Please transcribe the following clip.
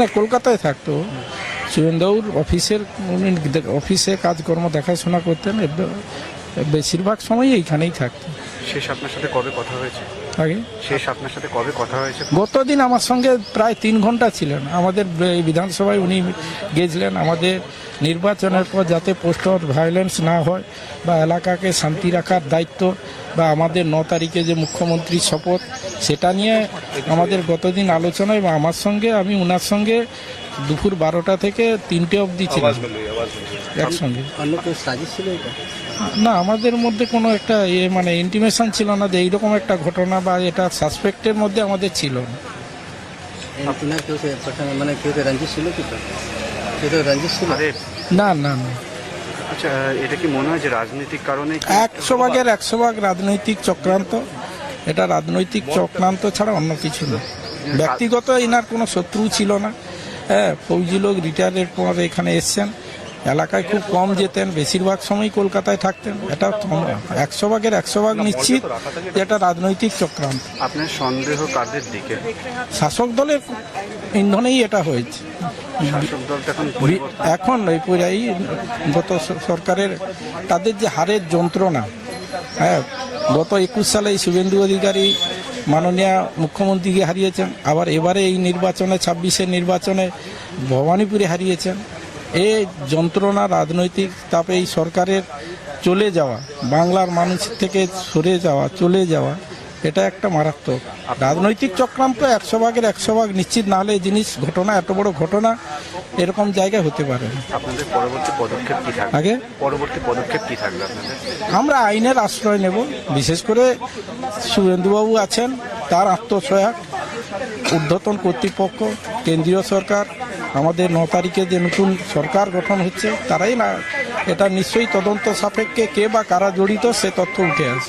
না, কলকাতায় থাকতো। সুরেন্দ্রবাবুর অফিসে কাজকর্ম দেখাশোনা করতেন, বেশিরভাগ সময় এইখানেই থাকতেন। শেষ আপনার সাথে কবে কথা হয়েছে? আগে শেষ আপনার সাথে কবে কথা হয়েছে? গতদিন আমার সঙ্গে প্রায় 3 ঘন্টা ছিলেন। আমাদের এই বিধানসভায় উনি গেছিলেন আমাদের নির্বাচনের পর যাতে পোস্টার ভায়োলেন্স না হয় বা এলাকাকে শান্তি রাখার দায়িত্ব বা আমাদের 9 তারিখে যে মুখ্যমন্ত্রীর শপথ সেটা নিয়ে আমাদের গতদিন আলোচনায় বা আমার সঙ্গে আমি ওনার সঙ্গে দুপুর 12টা থেকে 3টে অবধি ছিলাম একসঙ্গে। না, আমাদের মধ্যে কোনো একটা মানে ইন্টিমেশন ছিল না যে এইরকম একটা ঘটনা বা এটা সাসপেক্টের মধ্যে আমাদের ছিল না। না না না, আচ্ছা, এটা কি মনে হয় যে রাজনৈতিক কারণে 100 ভাগের 100 ভাগ রাজনৈতিক চক্রান্ত? এটা রাজনৈতিক চক্রান্ত ছাড়া অন্য কিছু না। ব্যক্তিগত এনার কোনো শত্রু ছিল না। হ্যাঁ, ফৌজি লোক রিটায়ারের পর এখানে এসছেন, এলাকায় খুব কম যেতেন, বেশিরভাগ সময় কলকাতায় থাকতেন। এটা 100 ভাগের 100 ভাগ নিশ্চিত যে এটা রাজনৈতিক চক্রান্ত। আপনার সন্দেহ কাদের দিকে? শাসক দলের ইন্ধনেই এটা হয়েছে। শাসক দলটা এখন এই গত সরকারের তাদের যে হারের যন্ত্রণা, হ্যাঁ, গত 21 সালে শুভেন্দু অধিকারী মাননীয় মুখ্যমন্ত্রীকে হারিয়েছেন, আবার এবারে এই নির্বাচনে 26-এর নির্বাচনে ভবানীপুরে হারিয়েছেন। এই যন্ত্রণা রাজনৈতিক তাপে এই সরকারের চলে যাওয়া, বাংলার মানুষ থেকে সরে যাওয়া, চলে যাওয়া, এটা একটা মারাত্মক রাজনৈতিক চক্রান্ত। 100 ভাগের 100 ভাগ নিশ্চিত না হলে জিনিস ঘটনা, এত বড় ঘটনা এরকম জায়গায় হতে পারে না। আপনাদের পরবর্তী পদক্ষেপ কি থাকবে? আগে পরবর্তী পদক্ষেপ কি থাকবে আপনাদের? আমরা আইনের আশ্রয় নেব। বিশেষ করে শুভেন্দুবাবু আছেন, তার আত্মসহায়ক ঊর্ধ্বতন কর্তৃপক্ষ, কেন্দ্রীয় সরকার, আমাদের 9 তারিখে যে নতুন সরকার গঠন হচ্ছে তারাই না, এটা নিশ্চয়ই তদন্ত সাপেক্ষে কে বা কারা জড়িত সে তথ্য উঠে আসে।